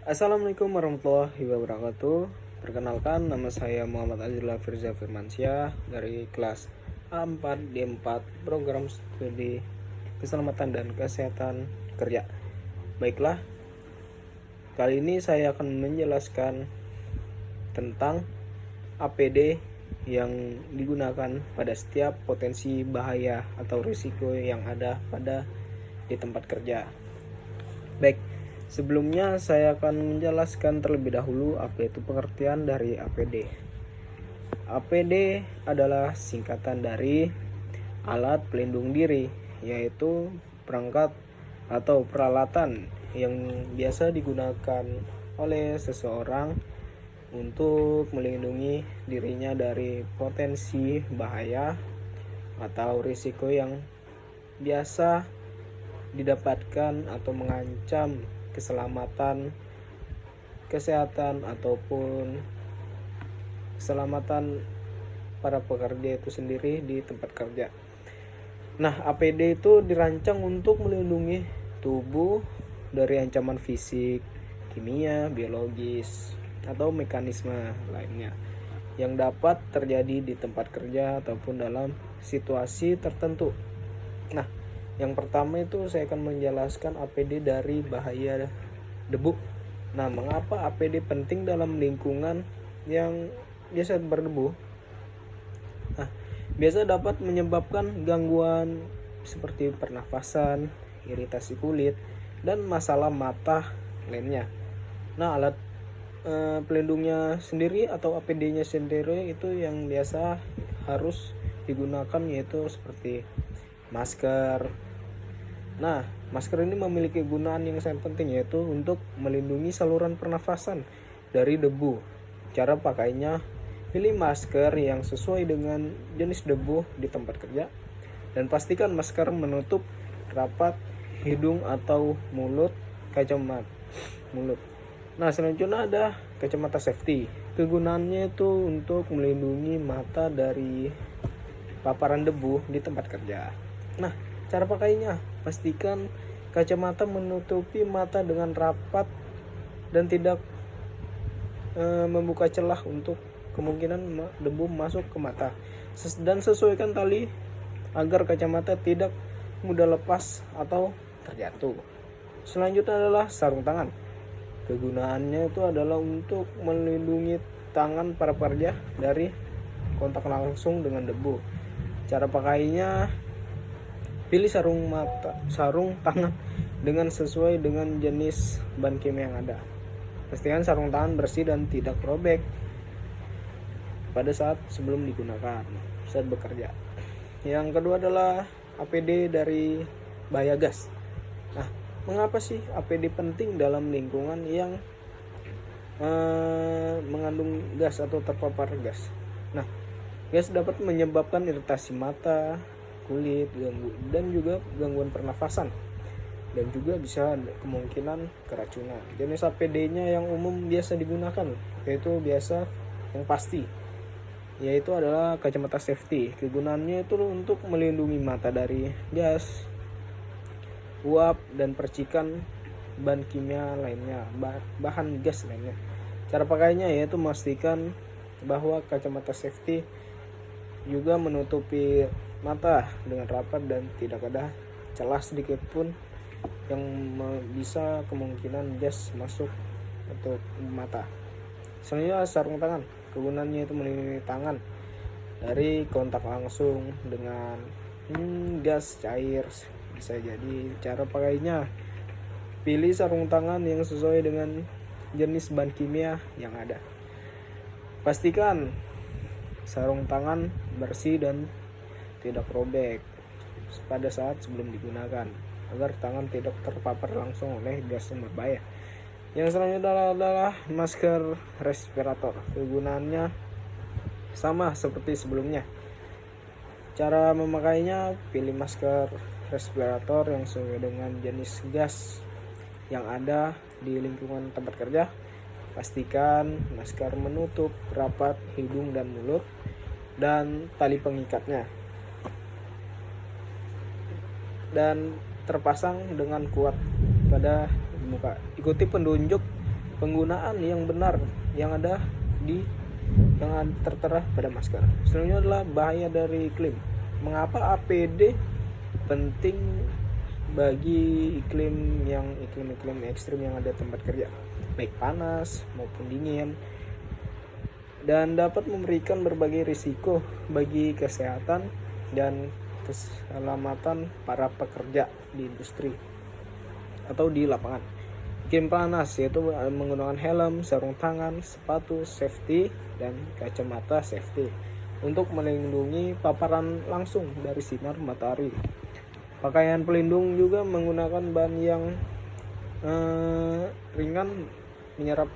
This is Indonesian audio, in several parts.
Assalamualaikum warahmatullahi wabarakatuh. Perkenalkan, nama saya Muhammad Azila Firza Firmansyah dari kelas A4 D4 Program Studi Keselamatan dan Kesehatan Kerja. Baiklah, kali ini saya akan menjelaskan tentang APD yang digunakan pada setiap potensi bahaya atau risiko yang ada di tempat kerja. Baik, sebelumnya saya akan menjelaskan terlebih dahulu apa itu pengertian dari APD. APD adalah singkatan dari alat pelindung diri, yaitu perangkat atau peralatan yang biasa digunakan oleh seseorang untuk melindungi dirinya dari potensi bahaya atau risiko yang biasa didapatkan atau mengancam keselamatan, kesehatan ataupun keselamatan para pekerja itu sendiri di tempat kerja. Nah, APD itu dirancang untuk melindungi tubuh dari ancaman fisik, kimia, biologis, atau mekanisme lainnya yang dapat terjadi di tempat kerja ataupun dalam situasi tertentu. Nah, yang pertama itu saya akan menjelaskan APD dari bahaya debu. Nah, mengapa APD penting dalam lingkungan yang biasa berdebu? Nah, biasa dapat menyebabkan gangguan seperti pernafasan, iritasi kulit, dan masalah mata lainnya. Nah, alat pelindungnya sendiri atau APD-nya sendiri itu yang biasa harus digunakan yaitu seperti masker. Nah, masker ini memiliki gunaan yang sangat penting yaitu untuk melindungi saluran pernafasan dari debu. Cara pakainya, pilih masker yang sesuai dengan jenis debu di tempat kerja dan pastikan masker menutup rapat hidung atau mulut, kacamata mulut. Nah, selanjutnya ada kacamata safety. Kegunaannya itu untuk melindungi mata dari paparan debu di tempat kerja. Nah, cara pakainya, pastikan kacamata menutupi mata dengan rapat dan tidak membuka celah untuk kemungkinan debu masuk ke mata. Dan sesuaikan tali agar kacamata tidak mudah lepas atau terjatuh. Selanjutnya adalah sarung tangan. Kegunaannya itu adalah untuk melindungi tangan para pekerja dari kontak langsung dengan debu. Cara pakainya, pilih sarung tangan dengan sesuai dengan jenis bahan kimia yang ada. Pastikan sarung tangan bersih dan tidak robek pada saat sebelum digunakan saat bekerja. Yang kedua adalah APD dari bahaya gas. Nah, mengapa sih APD penting dalam lingkungan yang mengandung gas atau terpapar gas? Nah, gas dapat menyebabkan iritasi mata, kulit, dan juga gangguan pernafasan, dan juga bisa kemungkinan keracunan. Jenis APD-nya yang umum biasa digunakan yaitu yang pasti yaitu adalah kacamata safety. Kegunaannya itu untuk melindungi mata dari gas, uap, dan percikan bahan kimia lainnya, bahan gas lainnya. Cara pakainya yaitu memastikan bahwa kacamata safety juga menutupi mata dengan rapat dan tidak ada celah sedikit pun yang bisa kemungkinan gas masuk untuk mata. Selanjutnya sarung tangan. Kegunaannya itu melindungi tangan dari kontak langsung dengan gas cair. Bisa jadi cara pakainya, pilih sarung tangan yang sesuai dengan jenis bahan kimia yang ada. Pastikan sarung tangan bersih dan tidak robek pada saat sebelum digunakan agar tangan tidak terpapar langsung oleh gas yang berbahaya. Yang selanjutnya adalah masker respirator. Kegunaannya sama seperti sebelumnya. Cara memakainya, pilih masker respirator yang sesuai dengan jenis gas yang ada di lingkungan tempat kerja. Pastikan masker menutup rapat hidung dan mulut dan tali pengikatnya, dan terpasang dengan kuat pada muka. Ikuti petunjuk penggunaan yang benar yang ada tertera pada masker. Selanjutnya adalah bahaya dari iklim. Mengapa APD penting bagi iklim ekstrim yang ada tempat kerja, baik panas maupun dingin, dan dapat memberikan berbagai risiko bagi kesehatan dan keselamatan para pekerja di industri atau di lapangan. Iklim panas yaitu menggunakan helm, sarung tangan, sepatu safety, dan kacamata safety untuk melindungi paparan langsung dari sinar matahari. Pakaian pelindung juga menggunakan bahan yang ringan, menyerap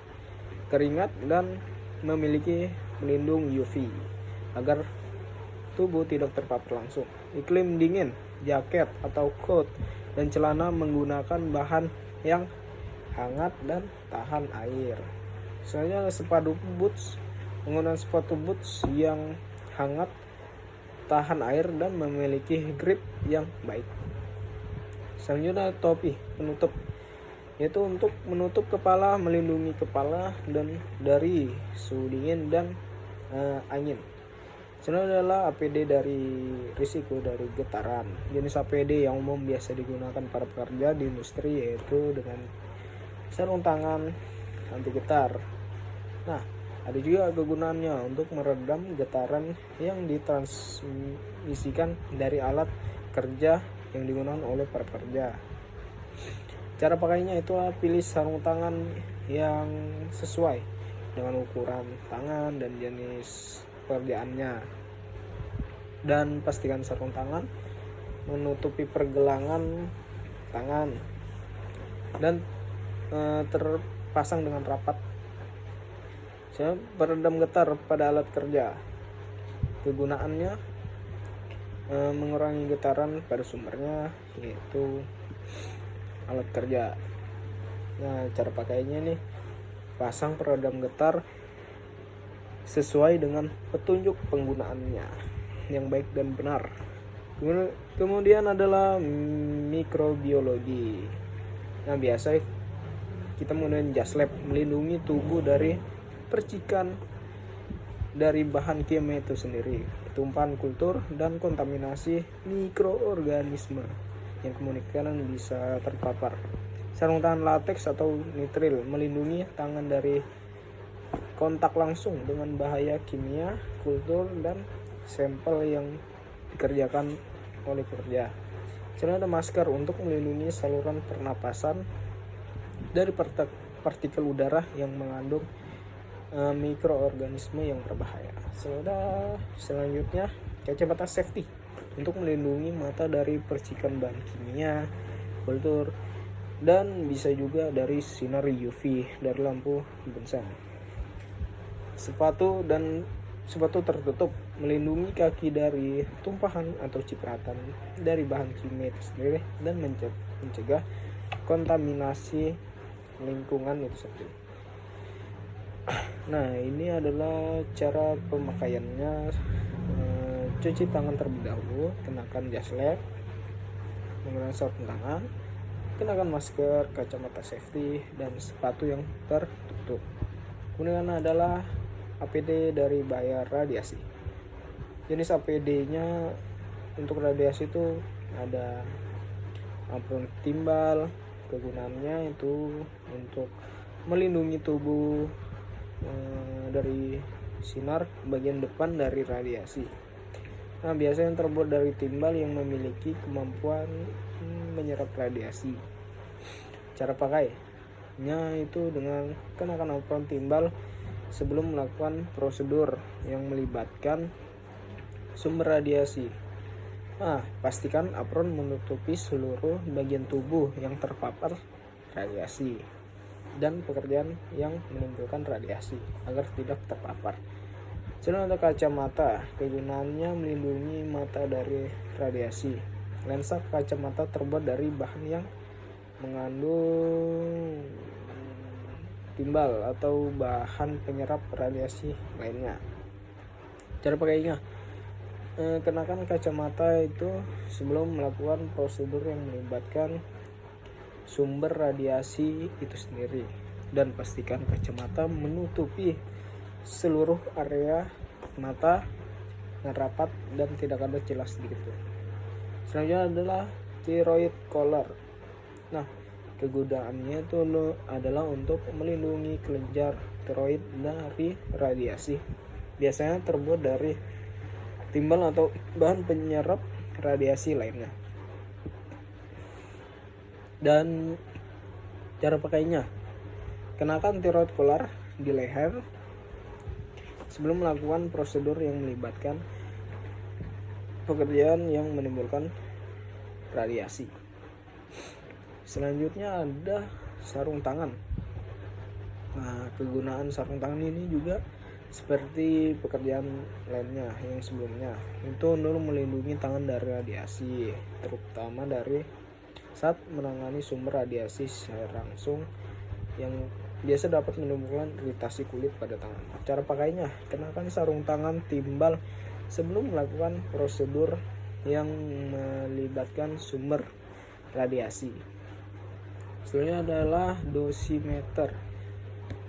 keringat, dan memiliki pelindung UV agar tubuh tidak terpapar langsung. Iklim dingin, jaket atau coat dan celana menggunakan bahan yang hangat dan tahan air. Misalnya sepatu boots, menggunakan sepatu boots yang hangat, tahan air, dan memiliki grip yang baik. Selanjutnya topi penutup, yaitu untuk menutup kepala, melindungi kepala dan dari suhu dingin dan angin. Selanjutnya adalah APD dari risiko dari getaran. Jenis APD yang umum biasa digunakan para pekerja di industri yaitu dengan sarung tangan anti getar. Nah, ada juga kegunaannya untuk meredam getaran yang ditransmisikan dari alat kerja yang digunakan oleh para pekerja. Cara pakainya itu pilih sarung tangan yang sesuai dengan ukuran tangan dan jenis pekerjaannya, dan pastikan sarung tangan menutupi pergelangan tangan dan terpasang dengan rapat. Peredam getar pada alat kerja. Kegunaannya mengurangi getaran pada sumbernya, yaitu alat kerja. Nah, cara pakainya nih, pasang peredam getar sesuai dengan petunjuk penggunaannya yang baik dan benar. Kemudian adalah mikrobiologi. Nah, biasa kita menggunakan jas lab melindungi tubuh dari percikan dari bahan kimia itu sendiri, tumpahan kultur, dan kontaminasi mikroorganisme yang kemungkinan bisa terpapar. Sarung tangan latex atau nitril melindungi tangan dari kontak langsung dengan bahaya kimia, kultur, dan sampel yang dikerjakan oleh pekerja. Selanjutnya ada masker untuk melindungi saluran pernapasan dari partikel udara yang mengandung mikroorganisme yang berbahaya. Selanjutnya kacamata safety untuk melindungi mata dari percikan bahan kimia, kultur, dan bisa juga dari sinar UV dari lampu bonsai. Sepatu tertutup melindungi kaki dari tumpahan atau cipratan dari bahan kimia itu sendiri dan mencegah kontaminasi lingkungan itu sendiri. Nah, ini adalah cara pemakaiannya. Cuci tangan terlebih dahulu, kenakan jas lab, menggunakan sarung tangan, kenakan masker, kacamata safety, dan sepatu yang tertutup. Kemudian adalah APD dari bahaya radiasi. Jenis APD-nya untuk radiasi itu ada apron timbal. Kegunaannya itu untuk melindungi tubuh dari sinar bagian depan dari radiasi. Nah, biasanya terbuat dari timbal yang memiliki kemampuan menyerap radiasi. Cara pakainya itu dengan kenakan apron timbal sebelum melakukan prosedur yang melibatkan sumber radiasi. Nah, pastikan apron menutupi seluruh bagian tubuh yang terpapar radiasi dan pekerjaan yang menimbulkan radiasi agar tidak terpapar. Selanjutnya ada kacamata. Kegunaannya melindungi mata dari radiasi. Lensa kacamata terbuat dari bahan yang mengandung timbal atau bahan penyerap radiasi lainnya. Cara pakainya, kenakan kacamata itu sebelum melakukan prosedur yang melibatkan sumber radiasi itu sendiri. dan pastikan kacamata menutupi seluruh area mata dengan rapat dan tidak ada celah sedikit pun. Selanjutnya adalah thyroid collar. Nah, kegunaannya itu adalah untuk melindungi kelenjar tiroid dari radiasi. Biasanya terbuat dari timbal atau bahan penyerap radiasi lainnya. Dan cara pakainya, kenakan thyroid collar di leher sebelum melakukan prosedur yang melibatkan pekerjaan yang menimbulkan radiasi. Selanjutnya ada sarung tangan. Nah, kegunaan sarung tangan ini juga seperti pekerjaan lainnya yang sebelumnya, itu untuk melindungi tangan dari radiasi, terutama dari saat menangani sumber radiasi secara langsung yang biasa dapat menimbulkan iritasi kulit pada tangan. Cara pakainya, kenakan sarung tangan timbal sebelum melakukan prosedur yang melibatkan sumber radiasi. Selanjutnya adalah dosimeter.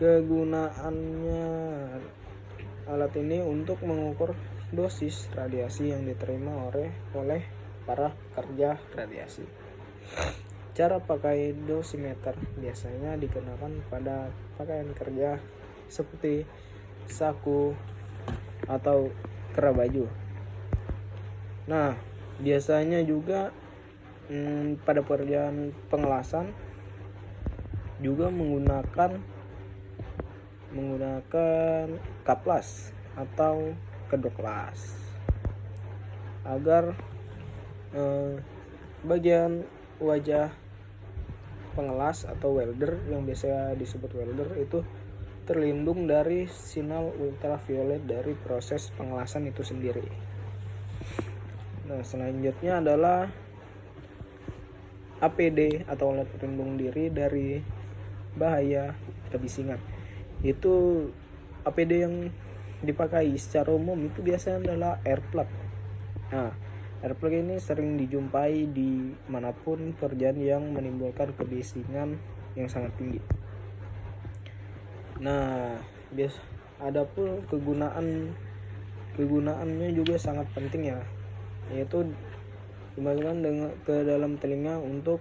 Kegunaannya, alat ini untuk mengukur dosis radiasi yang diterima oleh para pekerja radiasi. Cara pakai dosimeter biasanya dikenakan pada pakaian kerja seperti saku atau kera baju. Nah, biasanya juga pada pekerjaan pengelasan juga menggunakan kaplas atau kedok las agar bagian wajah pengelas atau welder yang biasa disebut welder itu terlindung dari sinar ultraviolet dari proses pengelasan itu sendiri. Nah, selanjutnya adalah APD atau alat pelindung diri dari bahaya kebisingan. Itu APD yang dipakai secara umum itu biasanya adalah air plug. Nah, air plug ini sering dijumpai di manapun pekerjaan yang menimbulkan kebisingan yang sangat tinggi. Nah, adapun kegunaannya juga sangat penting ya, yaitu dimasukkan ke dalam telinga untuk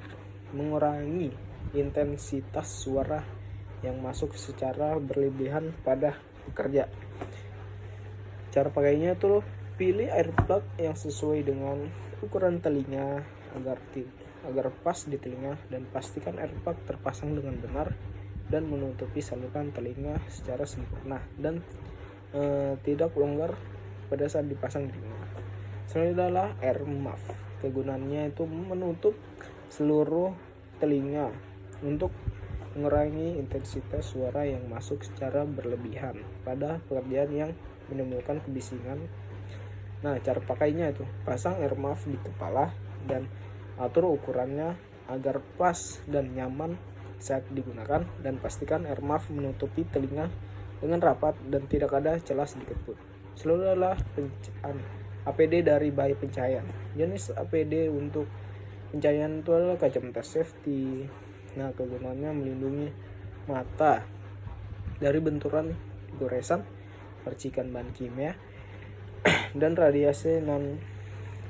mengurangi intensitas suara yang masuk secara berlebihan pada pekerja. Cara pakainya tuh, pilih air plug yang sesuai dengan ukuran telinga agar pas di telinga, dan pastikan air plug terpasang dengan benar dan menutupi saluran telinga secara sempurna dan tidak longgar pada saat dipasang di telinga. Selanjutnya adalah air muff. Kegunaannya itu menutup seluruh telinga untuk mengurangi intensitas suara yang masuk secara berlebihan pada pekerjaan yang menimbulkan kebisingan. Nah, cara pakainya itu, pasang air muff di kepala dan atur ukurannya agar pas dan nyaman saat digunakan, dan pastikan air muff menutupi telinga dengan rapat dan tidak ada celah sedikit pun. Selanjutnya adalah APD dari bahaya pencahayaan. Jenis APD untuk pencahayaan itu adalah kacamata safety. Nah, kegunaannya melindungi mata dari benturan goresan, percikan bahan kimia, dan radiasi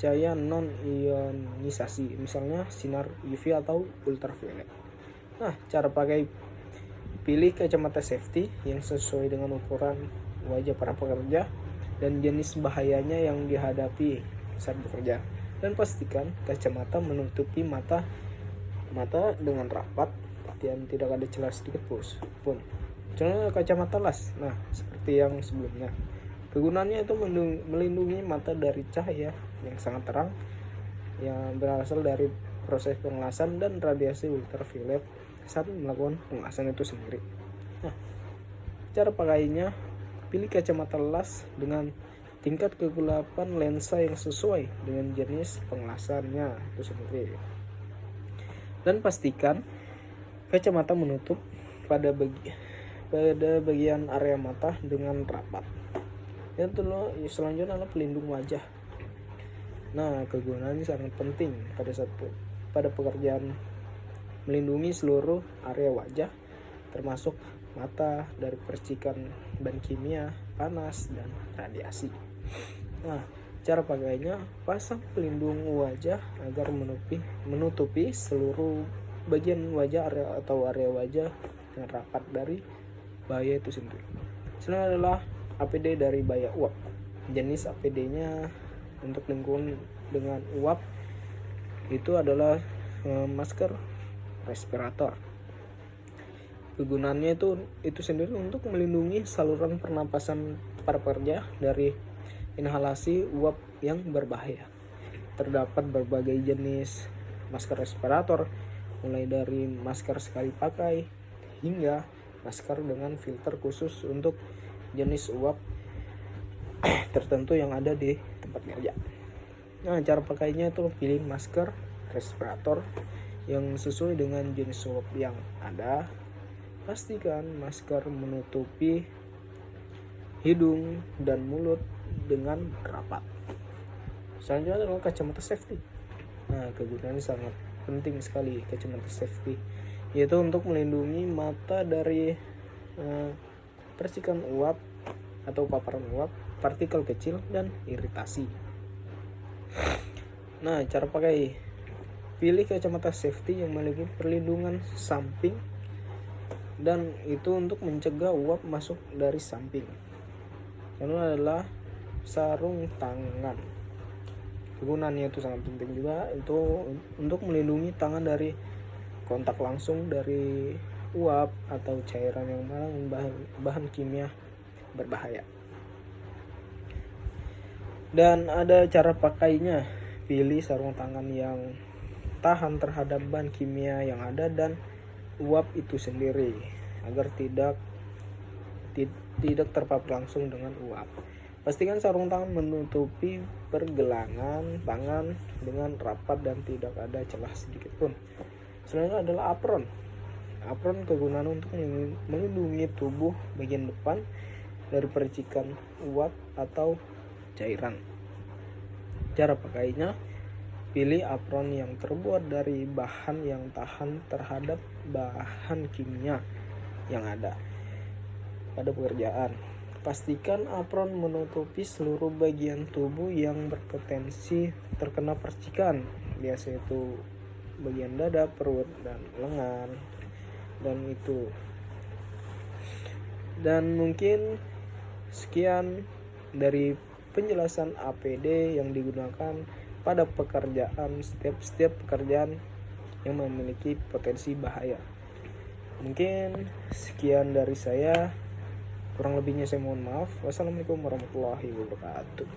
cahaya non ionisasi, misalnya sinar UV atau ultraviolet. Nah, cara pakai, pilih kacamata safety yang sesuai dengan ukuran wajah para pekerja dan jenis bahayanya yang dihadapi saat bekerja, dan pastikan kacamata menutupi mata dengan rapat dan tidak ada celah sedikit pun. Contohnya kacamata las. Nah, seperti yang sebelumnya, kegunaannya itu melindungi mata dari cahaya yang sangat terang yang berasal dari proses pengelasan dan radiasi ultraviolet saat melakukan pengelasan itu sendiri. Nah, cara pakainya, pilih kacamata las dengan tingkat kegelapan lensa yang sesuai dengan jenis pengelasannya itu sendiri, dan pastikan kacamata menutup pada bagian area mata dengan rapat. Dan selanjutnya adalah pelindung wajah. Nah, kegunaannya sangat penting pada pekerjaan melindungi seluruh area wajah termasuk mata dari percikan bahan kimia, panas, dan radiasi. Nah, cara pakainya, pasang pelindung wajah agar menutupi seluruh bagian wajah atau area wajah dengan rapat dari bahaya itu sendiri. Selanjutnya adalah APD dari bahaya uap. Jenis APD-nya untuk lingkungan dengan uap itu adalah masker respirator. Kegunaannya itu sendiri untuk melindungi saluran pernapasan para pekerja dari inhalasi uap yang berbahaya. Terdapat berbagai jenis masker respirator, mulai dari masker sekali pakai hingga masker dengan filter khusus untuk jenis uap tertentu yang ada di tempat kerja. Nah, cara pakainya itu pilih masker respirator yang sesuai dengan jenis uap yang ada. Pastikan masker menutupi hidung dan mulut dengan rapat. Selanjutnya adalah kacamata safety. Nah, kegunaannya sangat penting sekali kacamata safety, yaitu untuk melindungi mata dari percikan uap atau paparan uap, partikel kecil, dan iritasi. Nah, cara pakai, pilih kacamata safety yang memiliki perlindungan samping, dan itu untuk mencegah uap masuk dari samping. Lalu adalah sarung tangan. Kegunaannya itu sangat penting juga, itu untuk melindungi tangan dari kontak langsung dari uap atau cairan yang mengandung bahan kimia berbahaya. Dan ada cara pakainya, pilih sarung tangan yang tahan terhadap bahan kimia yang ada dan uap itu sendiri agar tidak terpapar langsung dengan uap. Pastikan sarung tangan menutupi pergelangan tangan dengan rapat dan tidak ada celah sedikit pun. Selanjutnya adalah apron. Apron kegunaan untuk melindungi tubuh bagian depan dari percikan uap atau cairan. Cara pakainya, pilih apron yang terbuat dari bahan yang tahan terhadap bahan kimia yang ada pada pekerjaan. Pastikan apron menutupi seluruh bagian tubuh yang berpotensi terkena percikan. Biasa itu bagian dada, perut, dan lengan. Dan mungkin sekian dari penjelasan APD yang digunakan pada pekerjaan, setiap pekerjaan yang memiliki potensi bahaya. Mungkin sekian dari saya, kurang lebihnya saya mohon maaf. Wassalamualaikum warahmatullahi wabarakatuh.